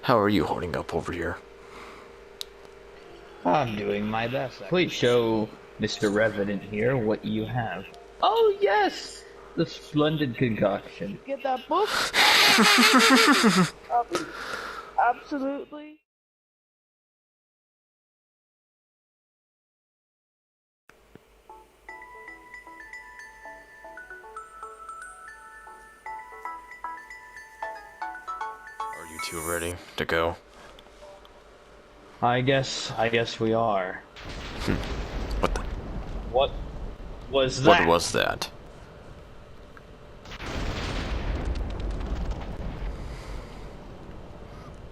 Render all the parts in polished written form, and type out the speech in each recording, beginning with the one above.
How are you holding up over here? I'm doing my best. Please show Mr. Resident here what you have. Oh yes! The splendid concoction. Get that book? Absolutely. Are you two ready to go? I guess we are. What the? What was that? What was that?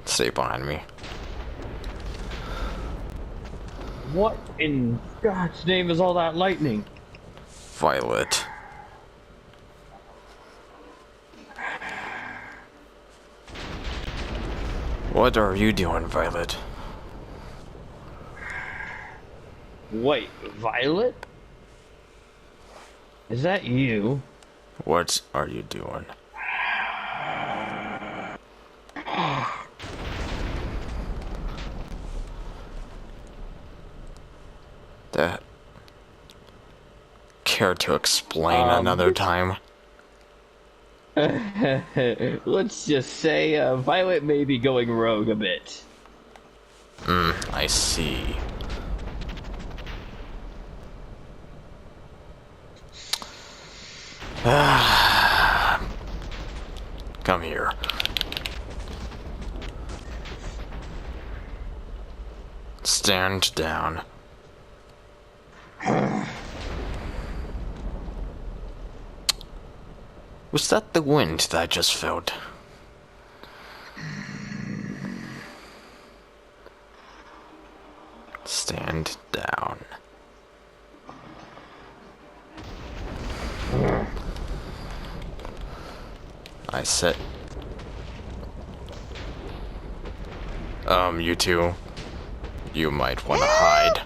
Stay behind me. What in God's name is all that lightning? Violet. What are you doing, Violet? Wait, Violet? Is that you? What are you doing? That. Care to explain another time? Let's just say Violet may be going rogue a bit. I see. Come here. Stand down. Was that the wind that I just felt? Stand down. I said... you two. You might want to hide.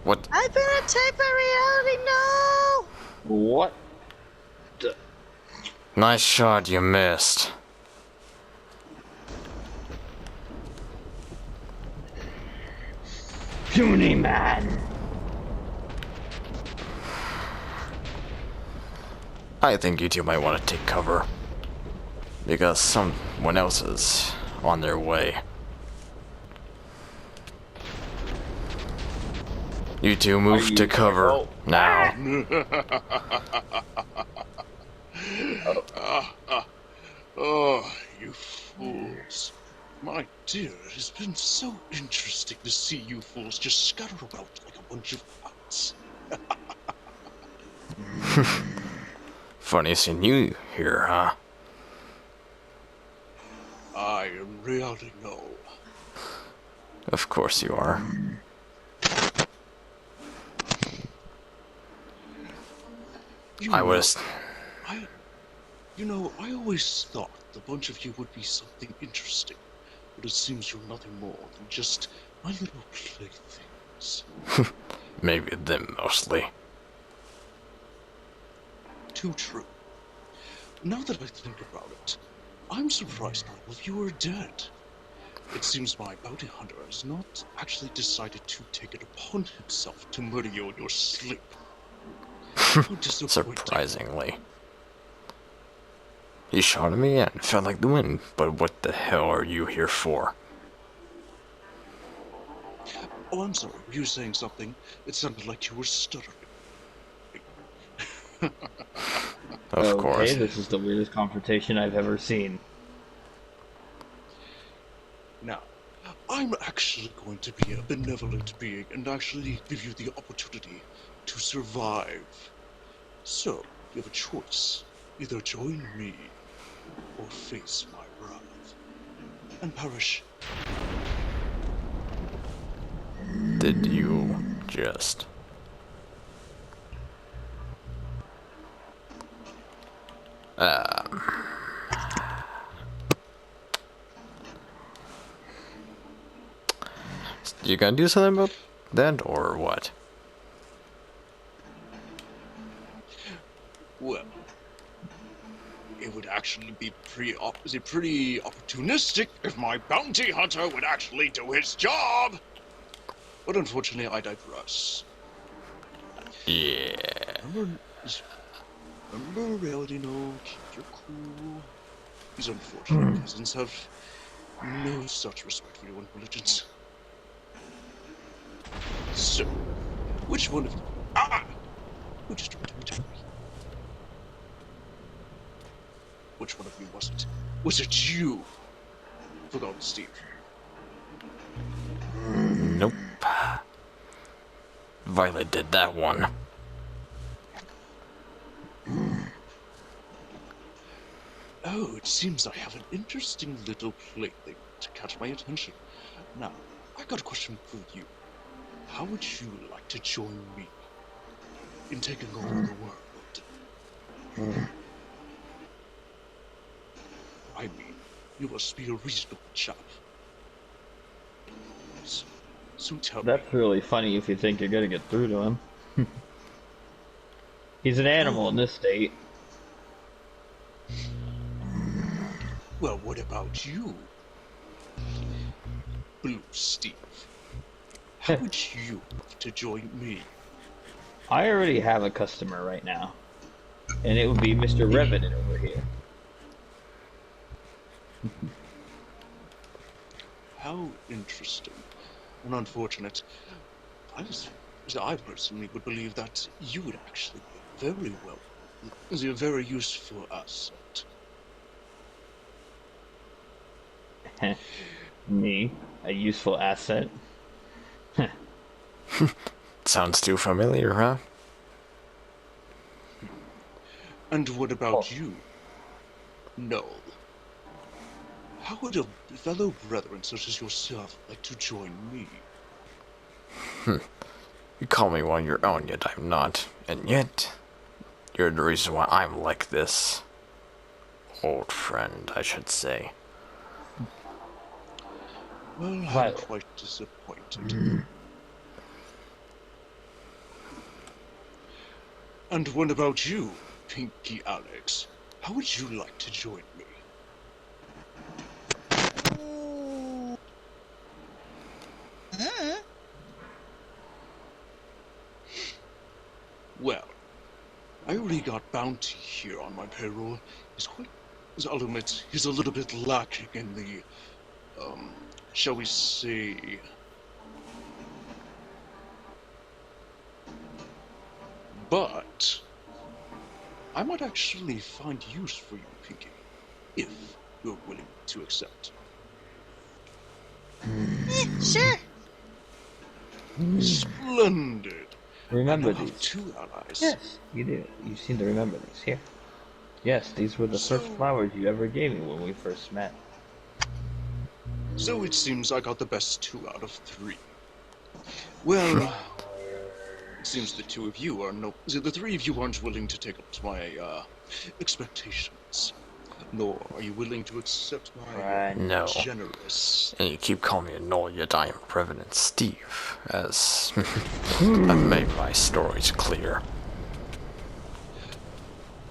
What? I've been attacked by reality, no! What? Nice shot, you missed. Puny man! I think you two might want to take cover. Because someone else is on their way. You two move to cover now. Oh, you fools. My dear, it has been so interesting to see you fools just scatter about like a bunch of ants. Funny seeing you here, huh? I am really Null. Of course you are. I always thought the bunch of you would be something interesting, but it seems you're nothing more than just my little playthings. Maybe them mostly. Too true. Now that I think about it, I'm surprised not all of you are dead. It seems my bounty hunter has not actually decided to take it upon himself to murder you in your sleep. How disappointing. Surprisingly. He shot at me and felt like the wind, but what the hell are you here for? Oh, I'm sorry, were you saying something? It sounded like you were stuttering. Of course. Okay, this is the weirdest confrontation I've ever seen. Now, I'm actually going to be a benevolent being and actually give you the opportunity to survive. So, you have a choice. Either join me, or face my wrath, and perish. Did you just... You gonna do something about that, or what? Well, it would actually actually be pretty opportunistic if my bounty hunter would actually do his job. But unfortunately, I digress. Yeah. Remember, reality, no, keep your cool. These unfortunate peasants have no such respect for your own religions. So, which one of you? Who just tried to attack me? Which one of you was it? Was it you? Forgotten Steve. Nope. Violet did that one. Oh, it seems I have an interesting little plaything to catch my attention. Now, I got a question for you. How would you like to join me in taking over the world? I mean, you must be a reasonable chap. So tell me. That's really funny if you think you're gonna get through to him. He's an animal in this state. Well, what about you? Blue Steve. How would you like to join me? I already have a customer right now. And it would be Mr. Revenant over here. How interesting and unfortunate. I personally would believe that you would actually be very well, is a very useful asset. Me? A useful asset? Sounds too familiar, huh? And what about you, Null? How would a fellow brethren such as yourself like to join me? You call me one of your own, yet I'm not. And yet, you're the reason why I'm like this. Old friend, I should say. Well, I'm quite disappointed. And what about you, Pinky Alex? How would you like to join me? Well, I already got Bounty here on my payroll. I'll admit, he's a little bit lacking in the, shall we say... But, I might actually find use for you, Pinky, if you're willing to accept. Sure. Splendid! Remember I now these. have 2 allies. Yes, you do. You seem to remember these. Here. Yes, these were the first flowers you ever gave me when we first met. So it seems I got the best 2 out of 3. Well, it seems the 2 of you are the 3 of you aren't willing to take up to my expectations. Nor are you willing to accept my No. generous. And you keep calling me a Null, yet I am Revenant Steve, as I've made my stories clear.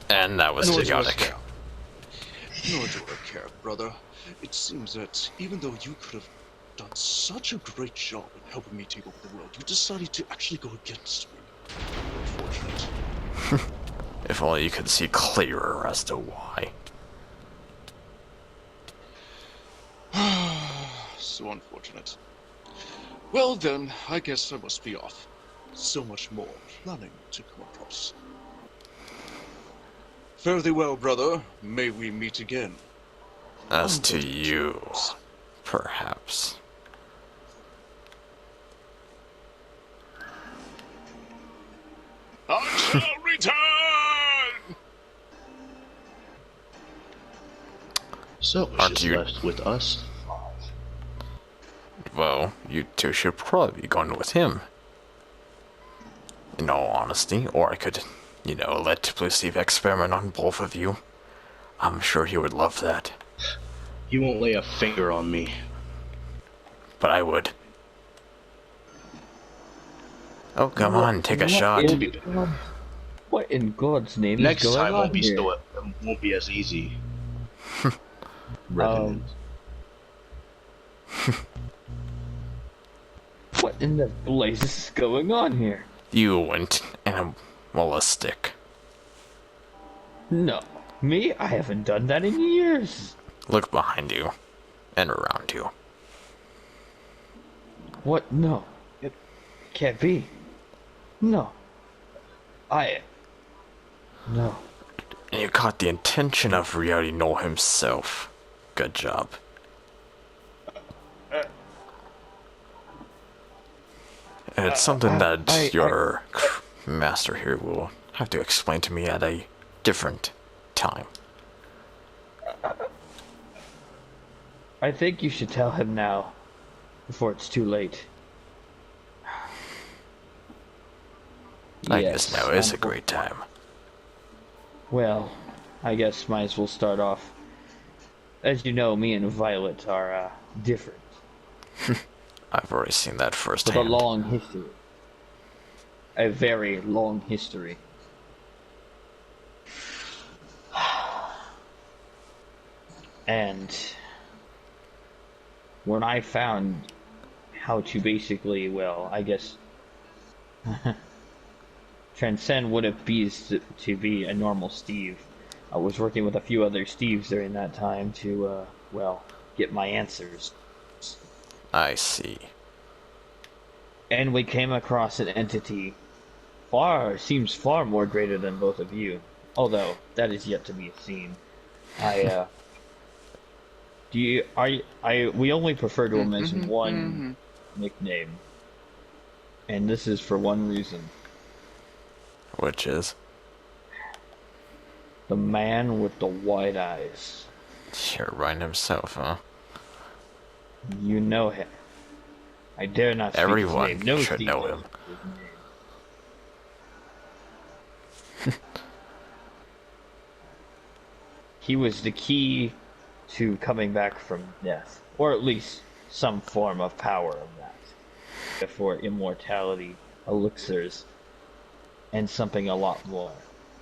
And that was idiotic. Nor do I care, brother. It seems that even though you could have done such a great job in helping me take over the world, you decided to actually go against me. Unfortunate. If only you could see clearer as to why. So unfortunate. Well then, I guess I must be off. So much more planning to come across. Fare thee well, brother. May we meet again. As to you, perhaps. I shall return! So, Aren't she's you- left with us. Well, you two should probably be going with him. In all honesty, or I could, let Blue Steve experiment on both of you. I'm sure he would love that. You won't lay a finger on me. But I would. Oh, come on, take a shot. What in God's name Next is going time on won't be here? won't be as easy. Revenant. What in the blazes is going on here? You went animalistic. No. Me? I haven't done that in years. Look behind you and around you. What? No. It can't be. No. No. And you caught the intention of Reality Null himself. Good job. And it's something that your master here will have to explain to me at a different time. I think you should tell him now, before it's too late. I guess now is a great time. Well, I guess might as well start off. As you know, me and Violet are different. I've already seen that With firsthand. a long history. A very long history. And when I found how to basically, well, I guess transcend what it means to be a normal Steve, I was working with a few other Steves during that time to, well, get my answers. I see. And we came across an entity seems far more greater than both of you. Although, that is yet to be seen. We only prefer to mention one nickname. And this is for one reason. Which is? The man with the white eyes. You're right himself, huh? You know him. I dare not speak Everyone his name. No should Steve know knows him. his name. He was the key to coming back from death, or at least some form of power of that. For immortality, elixirs, and something a lot more.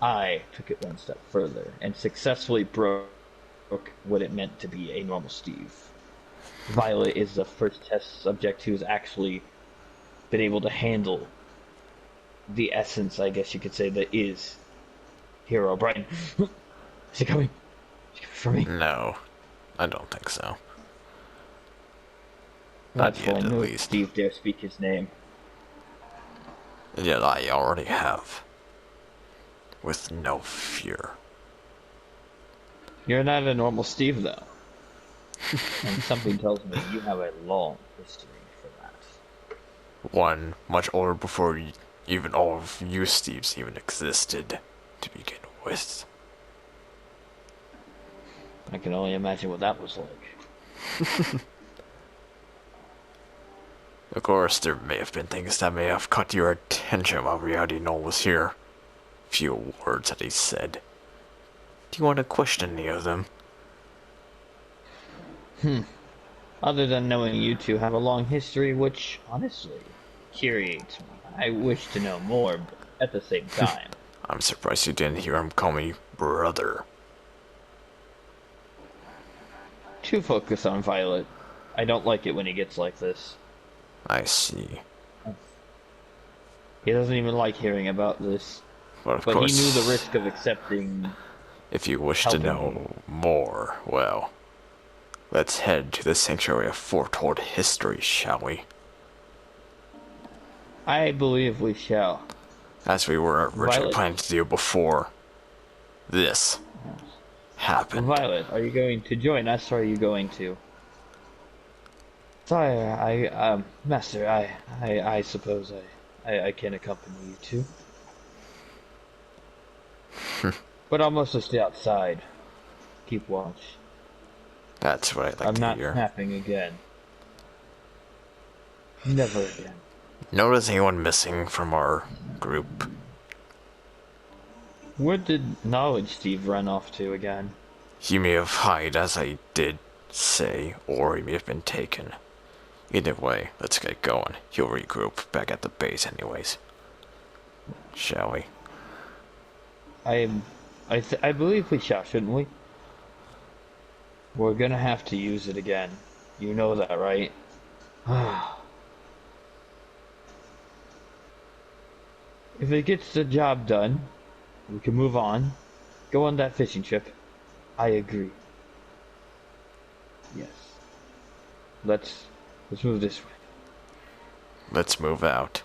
I took it one step further and successfully broke what it meant to be a normal Steve. Violet is the first test subject who's actually been able to handle the essence, I guess you could say, that is Hero Brighton. Is he coming? Is he coming for me? No, I don't think so. That's Not yet, fine. at No least. Steve dare speak his name. Yet I already have. With no fear. You're not a normal Steve, though. And something tells me you have a long history for that. One much older before even all of you Steves even existed to begin with. I can only imagine what that was like. Of course, there may have been things that may have caught your attention while Reality Null was here. Few words that he said. Do you want to question any of them? Other than knowing you two have a long history, which, honestly, curiates me. I wish to know more, but at the same time. I'm surprised you didn't hear him call me brother. To focus on Violet. I don't like it when he gets like this. I see. He doesn't even like hearing about this. But of But course, he knew the risk of accepting. if you wish to helping know more, well, let's head to the Sanctuary of Foretold History, shall we? I believe we shall. As we were originally Violet. planning to do before this happened. Violet, are you going to join us, or are you going to? Sorry, Master, I suppose I can accompany you too. But I'll mostly stay outside. Keep watch. That's what I'd like I'm to not hear. snapping again. Never again. Notice anyone missing from our group? Where did Knowledge Steve run off to again? He may have hid, as I did say, or he may have been taken. Either way, let's get going. He'll regroup back at the base anyways. Shall we? I believe we shall, shouldn't we? We're gonna have to use it again. You know that, right? If it gets the job done, we can move on. Go on that fishing trip. I agree. Yes. Let's move this way. Let's move out.